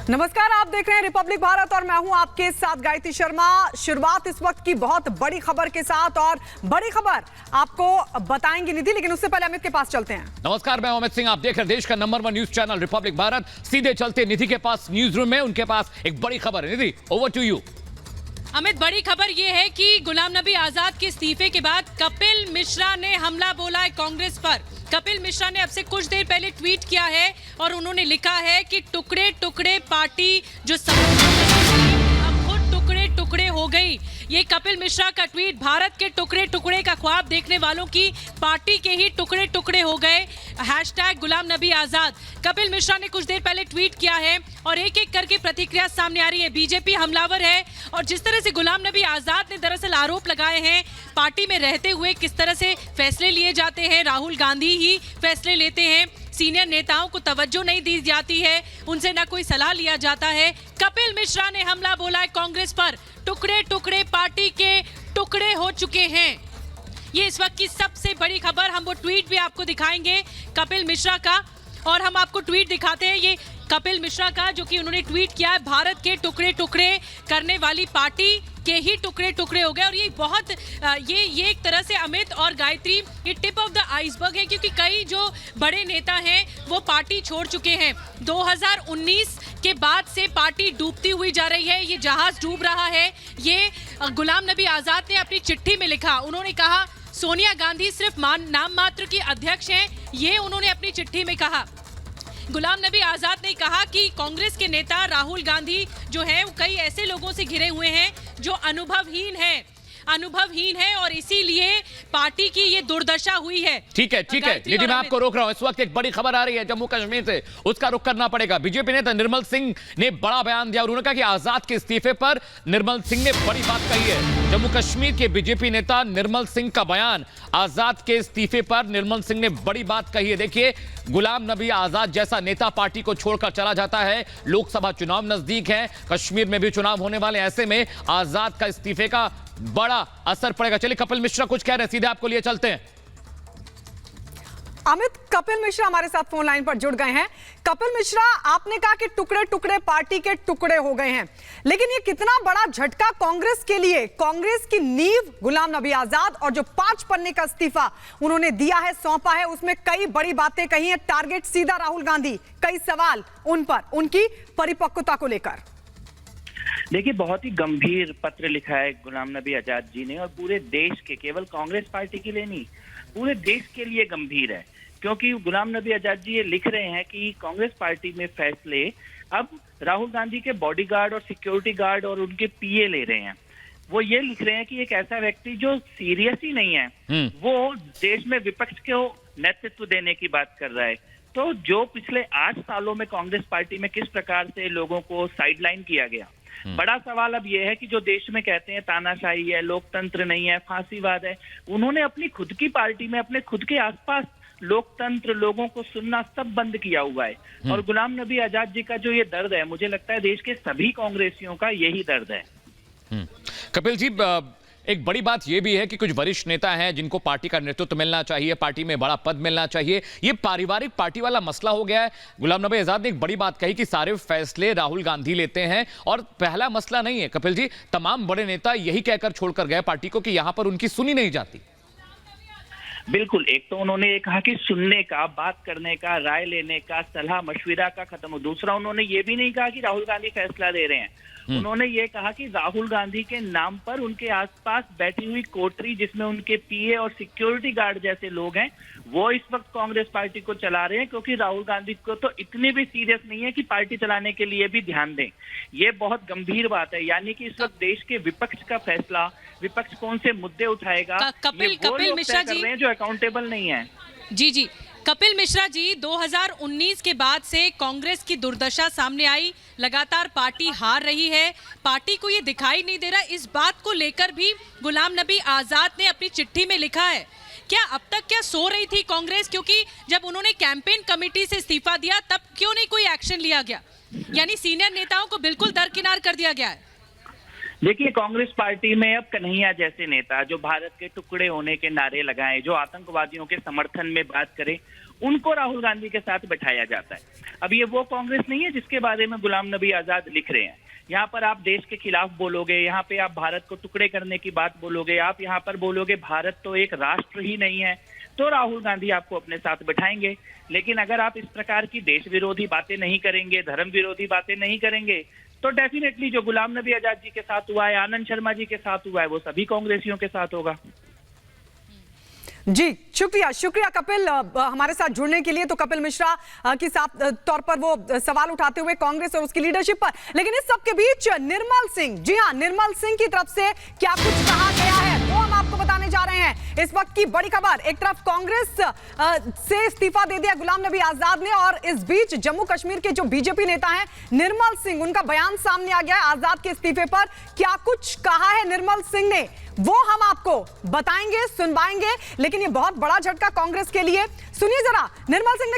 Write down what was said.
नमस्कार, आप देख रहे हैं रिपब्लिक भारत और मैं हूं आपके साथ गायत्री शर्मा। शुरुआत इस वक्त की बहुत बड़ी खबर के साथ और बड़ी खबर आपको बताएंगे निधि, लेकिन उससे पहले अमित के पास चलते हैं। नमस्कार, मैं अमित सिंह, आप देख रहे हैं देश का number 1 news channel Republic Bharat. सीधे चलते निधि के पास न्यूज रूम में, उनके पास एक बड़ी खबर है। निधि, ओवर टू यू। अमित, बड़ी खबर यह है कि गुलाम नबी आजाद के इस्तीफे के बाद कपिल मिश्रा ने हमला बोला है कांग्रेस पर। कपिल मिश्रा ने अब से कुछ देर पहले ट्वीट किया है और उन्होंने लिखा है कि टुकड़े टुकड़े पार्टी जो अब खुद टुकड़े टुकड़े हो गई। ये कपिल मिश्रा का ट्वीट भारत के टुकड़े टुकड़े का ख्वाब देखने वालों की पार्टी के ही टुकड़े टुकड़े हो गए। हैशटैग गुलाम नबी आजाद। कपिल मिश्रा ने कुछ देर पहले ट्वीट किया है और एक एक करके प्रतिक्रिया सामने आ रही है। बीजेपी हमलावर है और जिस तरह से गुलाम नबी आजाद ने दरअसल आरोप लगाए हैं पार्टी में रहते हुए किस तरह से फैसले लिए जाते हैं, राहुल गांधी ही फैसले लेते हैं, सीनियर नेताओं को तवज्जो नहीं दी जाती है, उनसे ना कोई सलाह लिया जाता है। कपिल मिश्रा ने हमला बोला है कांग्रेस पर। टुकड़े टुकड़े पार्टी के टुकड़े हो चुके हैं। ये इस वक्त की सबसे बड़ी खबर। हम वो ट्वीट भी आपको दिखाएंगे कपिल मिश्रा का, और हम आपको ट्वीट दिखाते हैं ये कपिल मिश्रा का, जो कि उन्होंने ट्वीट किया है भारत के टुकड़े टुकड़े करने वाली पार्टी के ही टुकड़े टुकड़े हो गए। और ये बहुत ये एक तरह से अमित और गायत्री ये टिप ऑफ द आइसबर्ग है, क्योंकि कई जो बड़े नेता हैं वो पार्टी छोड़ चुके हैं। 2019 के बाद से पार्टी डूबती हुई जा रही है, ये जहाज डूब रहा है। ये गुलाम नबी आजाद ने अपनी चिट्ठी में लिखा। उन्होंने कहा सोनिया गांधी सिर्फ नाम मात्र की अध्यक्ष हैं, ये उन्होंने अपनी चिट्ठी में कहा। गुलाम नबी आजाद ने कहा कि कांग्रेस के नेता राहुल गांधी जो है वो कई ऐसे लोगों से घिरे हुए हैं जो अनुभवहीन है और इसीलिए पार्टी की ये दुर्दशा हुई है। ठीक है निधि, मैं आपको रोक रहा हूं। इस वक्त एक बड़ी खबर आ रही है जम्मू कश्मीर से, उसका रुख करना पड़ेगा। बीजेपी नेता निर्मल सिंह ने बड़ा बयान दिया और उन्होंने कहा कि आजाद के इस्तीफे पर निर्मल सिंह ने बड़ी बात कही है। जम्मू कश्मीर के बीजेपी नेता निर्मल सिंह का बयान, आजाद के इस्तीफे पर निर्मल सिंह ने बड़ी बात कही है। देखिए, गुलाम नबी आजाद जैसा नेता पार्टी को छोड़कर चला जाता है। लोकसभा चुनाव नजदीक है, कश्मीर में भी चुनाव होने वाले, ऐसे में आजाद का इस्तीफे का बड़ा असर पड़ेगा। चलिए, कपिल मिश्रा कुछ कह रहे हैं, सीधे आपको लिए चलते हैं। अमित, कपिल मिश्रा हमारे साथ फोन लाइन पर जुड़ गए हैं। कपिल मिश्रा, आपने कहा कि टुकड़े टुकड़े पार्टी के टुकड़े हो गए हैं, लेकिन ये कितना बड़ा झटका कांग्रेस के लिए। कांग्रेस की नींव गुलाम नबी आजाद, और जो 5 पन्ने का इस्तीफा उन्होंने दिया है, सौंपा है, उसमें कई बड़ी बातें कही हैं। टारगेट सीधा राहुल गांधी, कई सवाल उन पर, उनकी परिपक्वता को लेकर। देखिए, बहुत ही गंभीर पत्र लिखा है गुलाम नबी आजाद जी ने, और पूरे देश के, केवल कांग्रेस पार्टी के लिए नहीं, पूरे देश के लिए गंभीर है। क्योंकि गुलाम नबी आजाद जी ये लिख रहे हैं कि कांग्रेस पार्टी में फैसले अब राहुल गांधी के बॉडीगार्ड और सिक्योरिटी गार्ड और उनके पीए ले रहे हैं। वो ये लिख रहे हैं कि एक ऐसा व्यक्ति जो सीरियस ही नहीं है, वो देश में विपक्ष को नेतृत्व देने की बात कर रहा है। तो जो पिछले 8 सालों में कांग्रेस पार्टी में किस प्रकार से लोगों को साइडलाइन किया गया, बड़ा सवाल अब यह है कि जो देश में कहते हैं तानाशाही है, लोकतंत्र नहीं है, फांसीवाद है, उन्होंने अपनी खुद की पार्टी में, अपने खुद के आसपास लोकतंत्र, लोगों को सुनना सब बंद किया हुआ है। और गुलाम नबी आजाद जी का जो ये दर्द है, मुझे लगता है देश के सभी कांग्रेसियों का यही दर्द है। कपिल जी, एक बड़ी बात यह भी है कि कुछ वरिष्ठ नेता हैं जिनको पार्टी का नेतृत्व मिलना चाहिए, पार्टी में बड़ा पद मिलना चाहिए, ये पारिवारिक पार्टी वाला मसला हो गया है। गुलाम नबी आजाद ने एक बड़ी बात कही कि सारे फैसले राहुल गांधी लेते हैं, और पहला मसला नहीं है कपिल जी, तमाम बड़े नेता यही कहकर छोड़कर गए पार्टी को कि यहां पर उनकी सुनी नहीं जाती। बिल्कुल, एक तो उन्होंने ये कहा कि सुनने का, बात करने का, राय लेने का, सलाह मशविरा का खत्म हो। दूसरा, उन्होंने ये भी नहीं कहा कि राहुल गांधी फैसला दे रहे हैं। उन्होंने ये कहा कि राहुल गांधी के नाम पर उनके आसपास बैठी हुई कोठरी, जिसमें उनके पीए और सिक्योरिटी गार्ड जैसे लोग हैं, वो इस वक्त कांग्रेस पार्टी को चला रहे हैं, क्योंकि राहुल गांधी को तो इतनी भी सीरियस नहीं है कि पार्टी चलाने के लिए भी ध्यान दें। ये बहुत गंभीर बात है। यानी कि इस वक्त देश के विपक्ष का फैसला, विपक्ष कौन से मुद्दे उठाएगा, कपिल मिश्रा जी जो अकाउंटेबल नहीं है। जी कपिल मिश्रा जी, 2019 के बाद से कांग्रेस की दुर्दशा सामने आई, लगातार पार्टी हार रही है, पार्टी को ये दिखाई नहीं दे रहा। इस बात को लेकर भी गुलाम नबी आजाद ने अपनी चिट्ठी में लिखा है। क्या अब तक क्या सो रही थी कांग्रेस? क्योंकि जब उन्होंने कैंपेन कमेटी से इस्तीफा दिया तब क्यों नहीं कोई एक्शन लिया गया? यानी सीनियर नेताओं को बिल्कुल दरकिनार कर दिया गया है। देखिए, कांग्रेस पार्टी में अब कन्हैया जैसे नेता जो भारत के टुकड़े होने के नारे लगाएं, जो आतंकवादियों के समर्थन में बात करें, उनको राहुल गांधी के साथ बैठाया जाता है। अब ये वो कांग्रेस नहीं है जिसके बारे में गुलाम नबी आजाद लिख रहे हैं। यहाँ पर आप देश के खिलाफ बोलोगे, यहाँ पे आप भारत को टुकड़े करने की बात बोलोगे, आप यहाँ पर बोलोगे भारत तो एक राष्ट्र ही नहीं है, तो राहुल गांधी आपको अपने साथ बैठाएंगे। लेकिन अगर आप इस प्रकार की देश विरोधी बातें नहीं करेंगे, धर्म विरोधी बातें नहीं करेंगे, तो डेफिनेटली जो गुलाम नबी आजाद जी के साथ हुआ है, आनंद शर्मा जी के साथ हुआ है, वो सभी कांग्रेसियों के साथ होगा। जी शुक्रिया कपिल हमारे साथ जुड़ने के लिए। तो कपिल मिश्रा की साफ तौर पर वो सवाल उठाते हुए कांग्रेस और उसकी लीडरशिप पर, लेकिन इस सब के बीच निर्मल सिंह, जी हां, निर्मल सिंह की तरफ से क्या कुछ कहा गया है वो हम आपको बताने जा रहे हैं। इस वक्त की बड़ी खबर, एक तरफ कांग्रेस से इस्तीफा दे दिया गुलाम नबी आजाद ने, और इस बीच जम्मू कश्मीर के जो बीजेपी नेता हैं निर्मल सिंह, उनका बयान सामने आ गया है आजाद के इस्तीफे पर। क्या कुछ कहा है निर्मल सिंह ने वो हम आपको बताएंगे, सुनवाएंगे, लेकिन ये बहुत बड़ा झटका कांग्रेस के लिए। सुनिए जरा निर्मल सिंह